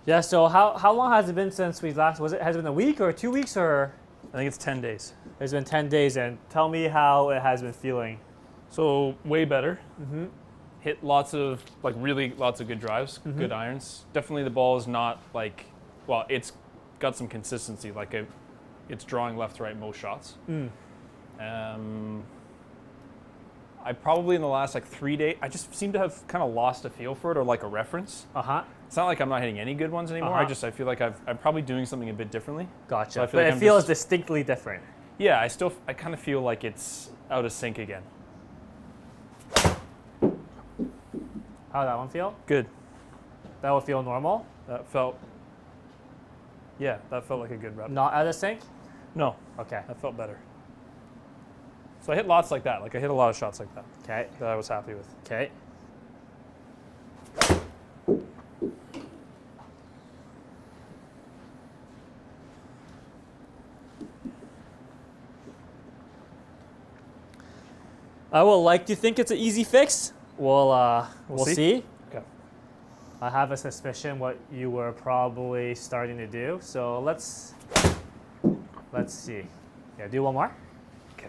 Yeah, so how long has it been since we last, has it been a week or 2 weeks or? I think it's 10 days. It's been 10 days, and tell me how it has been feeling. So way better. Hit lots of, really lots of good drives, good irons. Definitely the ball is not well, it's got some consistency, it's drawing left to right most shots. I probably in the last 3 days, I just seem to have kind of lost a feel for it, or a reference. It's not like I'm not hitting any good ones anymore. I feel like I'm probably doing something a bit differently. Gotcha. So but it feels distinctly different. Yeah, I kind of feel like it's out of sync again. How'd that one feel? Good. That would feel normal? That felt like a good rep. Not out of sync? No, Okay. that felt better. So I hit lots like that. I hit a lot of shots like that. Okay. That I was happy with. Okay. I would like to think it's an easy fix. We'll see. Okay. I have a suspicion what you were probably starting to do. So let's see. Yeah, do one more. Okay.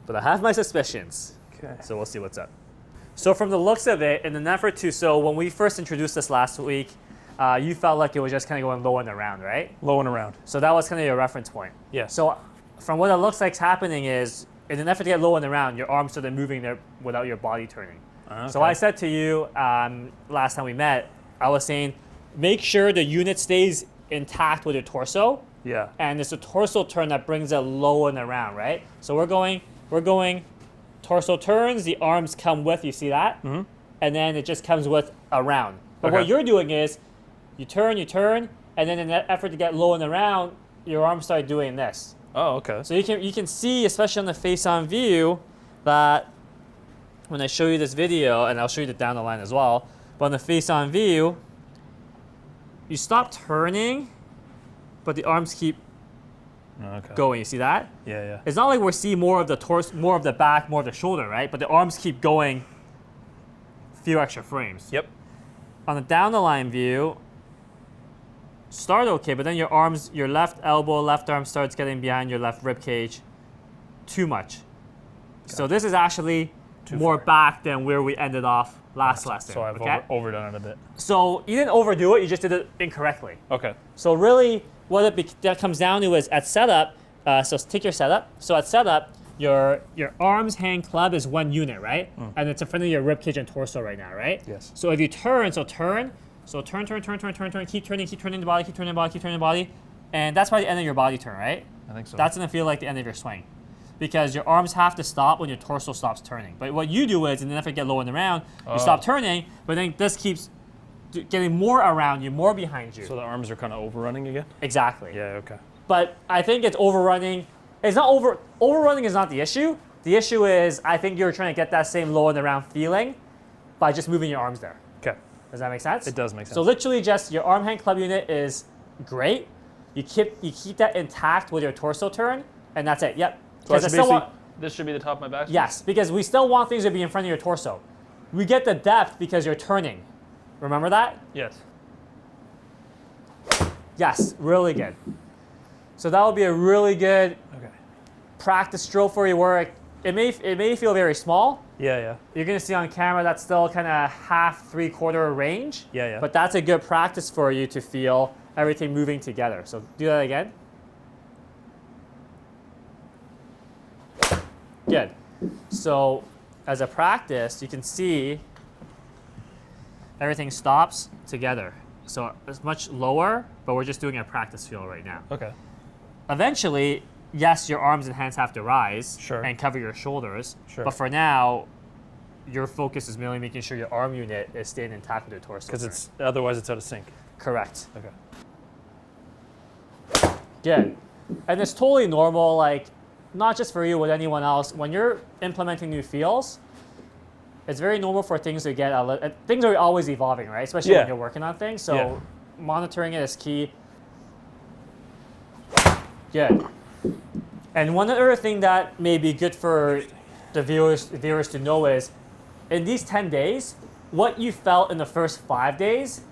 But I have my suspicions. Okay. So we'll see what's up. So from the looks of it, in an effort to, so when we first introduced this last week, you felt like it was just kind of going low in the round, right? Low and around. So that was kind of your reference point. Yes. So from what it looks like happening is, in an effort to get low in the round, your arms started moving there without your body turning. Okay. So I said to you last time we met, I was saying, make sure the unit stays intact with your torso. Yeah. And it's the torso turn that brings it low in the round, right? So we're going, torso turns, the arms come with, you see that? Mm-hmm. And then it just comes with a round. But Okay. what you're doing is, you turn, and then in that effort to get low in the round, your arms start doing this. Oh, okay. So you can see, especially on the face-on view, that when I show you this video, and I'll show you the down the line as well, but on the face-on view, you stop turning, but the arms keep Okay. going. You see that? Yeah, yeah. It's not like we're seeing more of the torso, more of the back, more of the shoulder, right? But the arms keep going a few extra frames. Yep. On the down the line view, start okay, but then your arms, your left elbow, left arm starts getting behind your left rib cage too much. So this is actually more far. back than where we ended off last lesson. So I've okay? overdone it a bit. So you didn't overdo it, you just did it incorrectly. Okay. So really, what that comes down to is at setup, so take your setup. So at setup, your arms, hand, club is one unit, right? And it's in front of your rib cage and torso right now, right? Yes. So if you turn, turn, keep turning the body, and that's by the end of your body turn, right? I think so. That's gonna feel like the end of your swing, because your arms have to stop when your torso stops turning. But what you do is, in an effort to get low in the round, you stop turning, but then this keeps getting more around you, more behind you. So the arms are kind of overrunning again? Exactly. Yeah, okay. But I think it's overrunning. It's not overrunning is not the issue. The issue is, I think you're trying to get that same low in the round feeling by just moving your arms there. Okay. Does that make sense? It does make sense. So literally just your arm hand club unit is great. You keep that intact with your torso turn, and that's it. Yep. So I Because should this should be the top of my back? yes, because we still want things to be in front of your torso. We get the depth because you're turning. Remember that? Yes. Yes, really good. So that would be a really good Okay. practice drill for you where it may feel very small. Yeah, yeah. You're gonna see on camera that's still kind of half, 3/4 range. Yeah, yeah. But that's a good practice for you to feel everything moving together. So do that again. Good. So as a practice, you can see everything stops together. So it's much lower, but we're just doing a practice feel right now. Okay. Eventually, yes, your arms and hands have to rise Sure. and cover your shoulders. Sure. But for now, your focus is merely making sure your arm unit is staying intact with your torso. Because otherwise it's out of sync. correct. Okay. Good. And it's totally normal, like not just for you, with anyone else. When you're implementing new feels, it's very normal for things to get things are always evolving, right? Especially when you're working on things. So monitoring it is key. Good. And one other thing that may be good for the viewers to know is, in these 10 days, what you felt in the first 5 days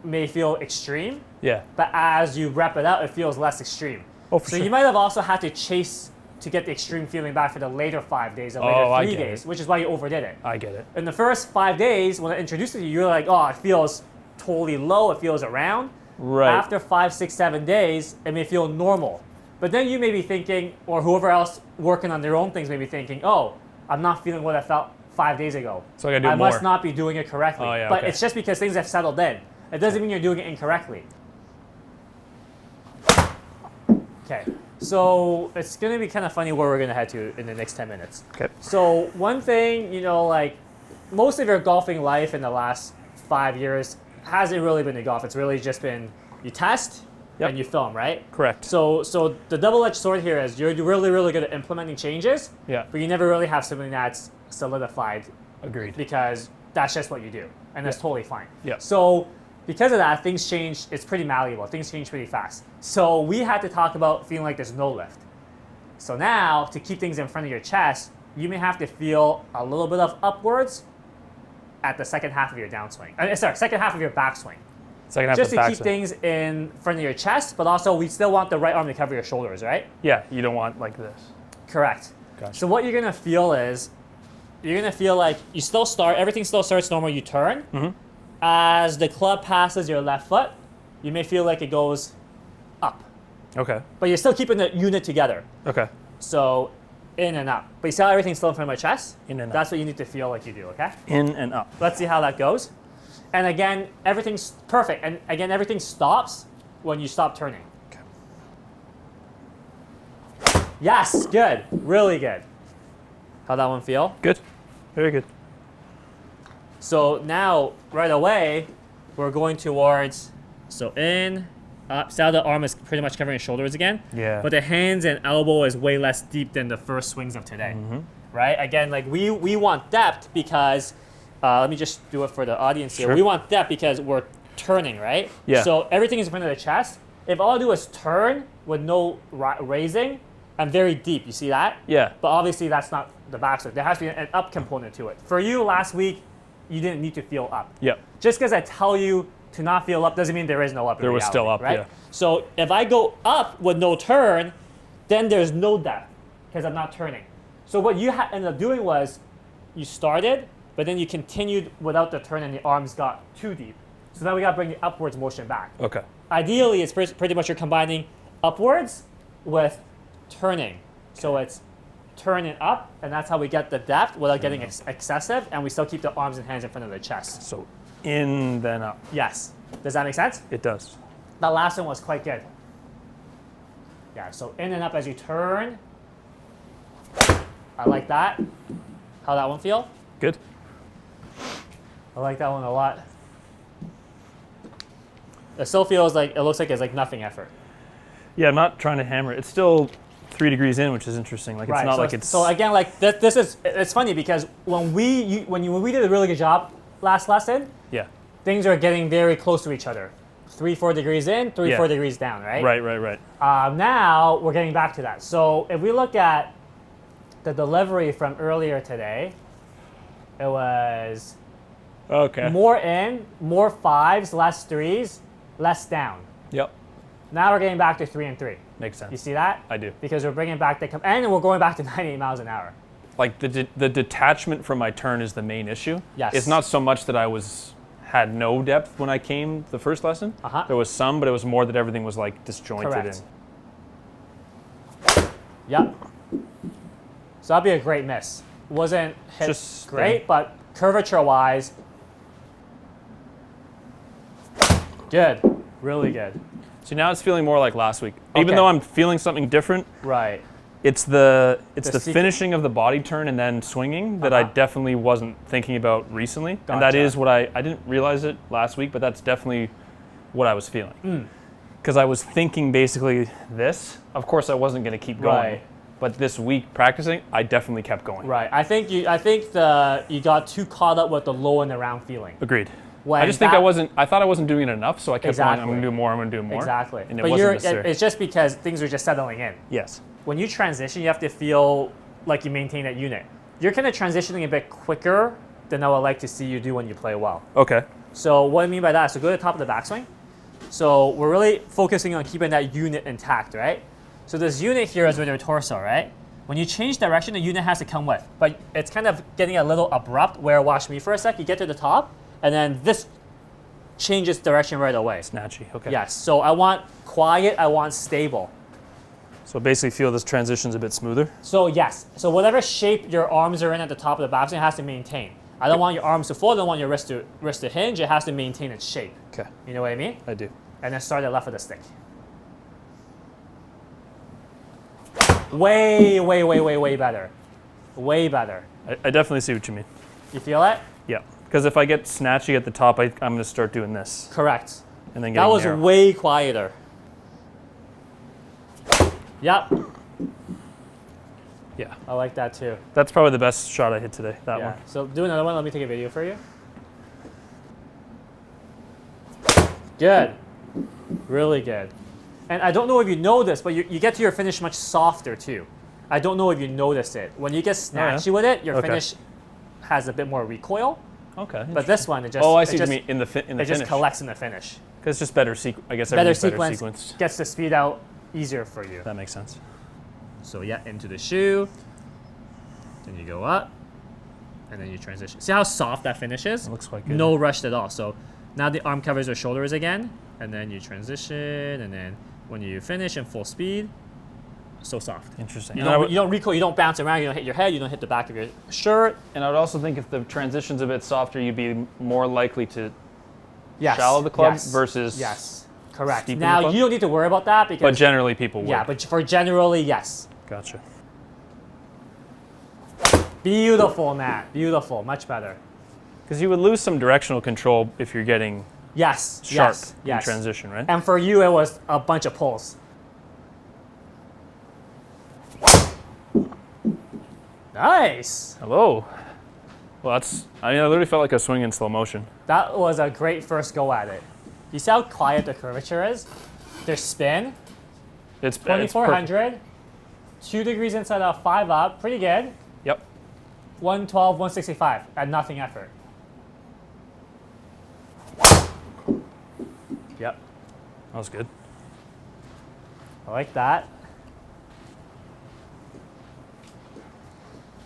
may feel extreme, Yeah. but as you rep it out, it feels less extreme. Oh, for So sure. you might have also had to chase to get the extreme feeling back for the later 5 days or later Oh, I 3 get days, it. which is why you overdid it. I get it. In the first 5 days, when I introduced it to you, you're like, oh, it feels totally low, it feels around. Right. After 5, 6, 7 days, it may feel normal. But then you may be thinking, or whoever else working on their own things may be thinking, oh, I'm not feeling what I felt 5 days ago. So I gotta do I more. must not be doing it correctly. Oh, yeah, but okay. it's just because things have settled in. It doesn't mean you're doing it incorrectly. Okay, so it's gonna be kind of funny where we're gonna head to in the next 10 minutes. Okay. So one thing, like most of your golfing life in the last 5 years hasn't really been the golf. It's really just been you test Yep. and you film, right? Correct. So the double-edged sword here is you're really, really good at implementing changes, Yeah. but you never really have something that's solidified Agreed. because that's just what you do, and that's totally fine. Yeah. So because of that, things change. It's pretty malleable. Things change pretty fast. So we had to talk about feeling like there's no lift. So now, to keep things in front of your chest, you may have to feel a little bit of upwards at the second half of your downswing. Second half of your backswing. Second half Just of to the keep backswing. things in front of your chest, but also we still want the right arm to cover your shoulders, right? Yeah, you don't want like this. Correct. Gotcha. So what you're gonna feel is, you're gonna feel like you still start, everything still starts normal, you turn. Mm-hmm. As the club passes your left foot, you may feel like it goes up. Okay. But you're still keeping the unit together. Okay. So in and up. But you see how everything's still in front of my chest? In and up. That's what you need to feel like you do, okay? In and up. Let's see how that goes. And again, everything's perfect. And again, everything stops when you stop turning. Okay. Yes, good. Really good. How'd that one feel? Good. Very good. So now, right away, we're going towards, so in, up. See how the arm is pretty much covering your shoulders again? Yeah. But the hands and elbow is way less deep than the first swings of today, right? Again, like we want depth because, let me just do it for the audience here. Sure. We want depth because we're turning, right? Yeah. So everything is in front of the chest. If all I do is turn with no raising, I'm very deep. You see that? Yeah. But obviously that's not the backswing. There has to be an up component to it. For you last week, you didn't need to feel up. Yep. Just because I tell you to not feel up doesn't mean there is no up in There was reality, still up, right? yeah. So if I go up with no turn, then there's no depth because I'm not turning. So what you ended up doing was you started, but then you continued without the turn and the arms got too deep. So now we got to bring the upwards motion back. Okay. Ideally, it's pretty much you're combining upwards with turning. So it's turning up, and that's how we get the depth without getting excessive, and we still keep the arms and hands in front of the chest. So in, then up. Yes. Does that make sense? It does. That last one was quite good. Yeah, so in and up as you turn. I like that. How'd that one feel? Good. I like that one a lot. It still feels like, it looks like it's like nothing effort. Yeah, I'm not trying to hammer it. It's still 3 degrees in, which is interesting. Like, it's not so, like it's... So again, like this is, it's funny because when we did a really good job last lesson, Yeah. things are getting very close to each other. 3-4 degrees in, 3-4 Yeah. degrees down, right? Right. Now we're getting back to that. So if we look at the delivery from earlier today, it was Okay. more in, more 5s, less 3s, less down. Yep. Now we're getting back to 3 and 3. Makes sense. You see that? I do. Because we're bringing back and we're going back to 98 miles an hour. Like, the detachment from my turn is the main issue. Yes. It's not so much that I had no depth when I came the first lesson. Uh-huh. There was some, but it was more that everything was like disjointed. Correct. Yep. So that'd be a great miss. Wasn't hit Just great, but curvature-wise, good. Really good. So now it's feeling more like last week. Okay. Even though I'm feeling something different, Right. it's the sequ- finishing of the body turn and then swinging that I Uh-huh. definitely wasn't thinking about recently. And that Gotcha. is what I didn't realize it last week, but that's definitely what I was feeling. Because I was thinking basically this. Of course, I wasn't going to keep going. Right. But this week practicing, I definitely kept going. Right. I think you got too caught up with the low and around feeling. Agreed. When I just think that- I thought I wasn't doing it enough, so I kept going, I'm Exactly. going to do more, I'm going to do more. Exactly. And it But wasn't necessary. it's just because things are just settling in. Yes. When you transition, you have to feel like you maintain that unit. You're kind of transitioning a bit quicker than I would like to see you do when you play well. Okay. So what I mean by that, so go to the top of the backswing. So we're really focusing on keeping that unit intact, right? So this unit here is with your torso, right? When you change direction, the unit has to come with. But it's kind of getting a little abrupt where, watch me for a sec, you get to the top, and then this changes direction right away. Snatchy, okay. Yes, so I want quiet, I want stable. So basically feel this transition's a bit smoother? So yes, so whatever shape your arms are in at the top of the backswing, it has to maintain. I don't want your arms to fold, I don't want your wrist to hinge, it has to maintain its shape. Okay. You know what I mean? I do. And then start at left of the stick. Way, way, way, way, way better. Way better. I definitely see what you mean. You feel it? Yeah. Because if I get snatchy at the top, I'm going to start doing this. Correct. And then That was narrow. way quieter. Yep. Yeah. I like that too. That's probably the best shot I hit today, that Yeah. one. So do another one. Let me take a video for you. Good. Really good. And I don't know if you know this, but you get to your finish much softer too. I don't know if you notice it. When you get snatchy with it, your finish has a bit more recoil. Okay. But this one, it just I see it what just, you mean in the finish. it just collects in the finish. Because it's just better I guess Better everything's sequence, better sequenced. gets the speed out easier for you. That makes sense. So yeah, into the shoe. Then you go up, and then you transition. See how soft that finish is? It looks quite good. No rush at all. So now the arm covers your shoulders again, and then you transition, and then when you finish in full speed, so soft. Interesting. You don't recoil, you don't bounce around, you don't hit your head, you don't hit the back of your shirt. And I would also think if the transition's a bit softer, you'd be more likely to Yes. shallow the club yes. versus Yes. Correct. steepen the Now club? you don't need to worry about that because But generally people would. yeah, but for generally, yes. Gotcha. Beautiful, Matt. Beautiful. Much better. Because you would lose some directional control if you're getting Yes. sharp yes. in Yes. transition, right? And for you, it was a bunch of pulls. Nice. Hello. Well, I literally felt like a swing in slow motion. That was a great first go at it. You see how quiet the curvature is? Their spin, It's 2400, 2 degrees inside out, 5 up, pretty good. Yep. 112, 165 at nothing effort. Yep, That was good. I like that.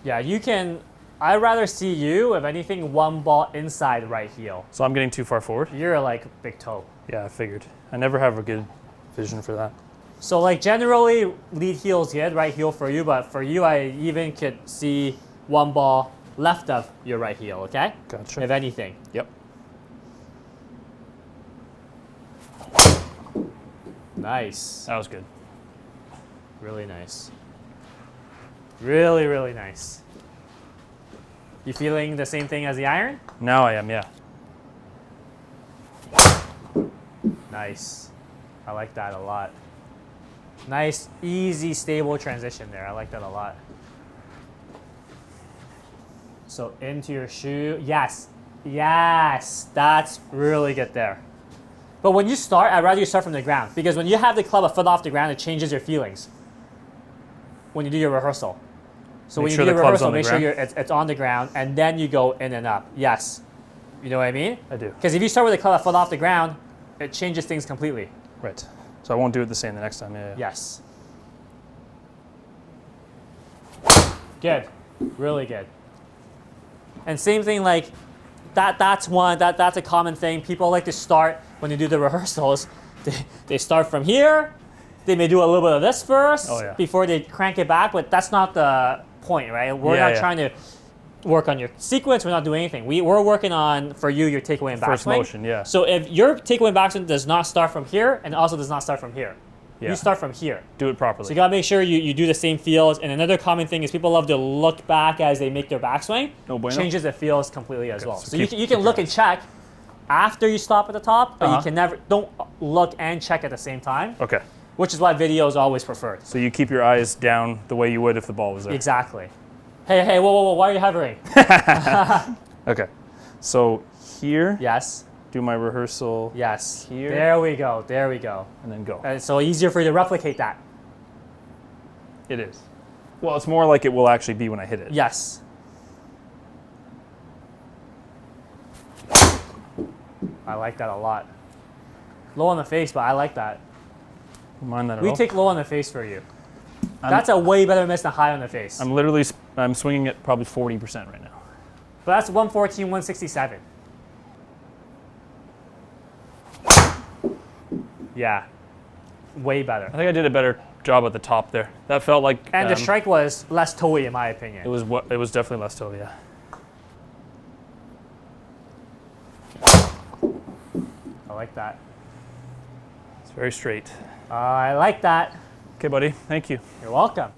Yeah, you can, I'd rather see you, if anything, one ball inside right heel. So I'm getting too far forward? You're like big toe. Yeah, I figured. I never have a good vision for that. So like generally lead heel is good, right heel for you, but for you I even could see one ball left of your right heel, okay? Gotcha. If anything. Yep. Nice. That was good. Really nice. Really, really nice. You feeling the same thing as the iron? Now I am, yeah. Nice. I like that a lot. Nice, easy, stable transition there. I like that a lot. So into your shoe. Yes. Yes. That's really good there. But when you start, I'd rather you start from the ground. Because when you have the club a foot off the ground, it changes your feelings when you do your rehearsal. So when you do your rehearsal, make sure it's on the ground, and then you go in and up. Yes. You know what I mean? I do. Because if you start with the club a foot off the ground, it changes things completely. Right. So I won't do it the same the next time. Yeah. Yes. Good. Really good. And same thing like that's a common thing. People like to start when they do the rehearsals. They start from here. They may do a little bit of this first before they crank it back, but that's not the point, right? We're not trying to work on your sequence. We're not doing anything. We're working on, for you, your takeaway and backswing. First motion, yeah. So if your takeaway and backswing does not start from here and also does not start from here, you start from here. Do it properly. So you gotta make sure you do the same feels. And another common thing is people love to look back as they make their backswing. No bueno. Changes the feels completely as well. So So you can look and check after you stop at the top, but you can never, don't look and check at the same time. Okay. Which is why video is always preferred. So you keep your eyes down the way you would if the ball was there. Exactly. Hey, whoa, why are you hovering? Okay. So here, Yes, do my rehearsal, yes. Here. There we go, there we go. and then go. And it's so easier for you to replicate that. It is. Well, it's more like it will actually be when I hit it. Yes. I like that a lot. Low on the face, but I like that. Don't mind that at We all. take low on the face for you. That's a way better miss than high on the face. I'm swinging at probably 40% right now. But that's 114, 167. Yeah. Way better. I think I did a better job at the top there. That felt like. And the strike was less toey, in my opinion. It was definitely less toe, yeah. I like that. It's very straight. I like that. Okay, buddy. Thank you. You're welcome.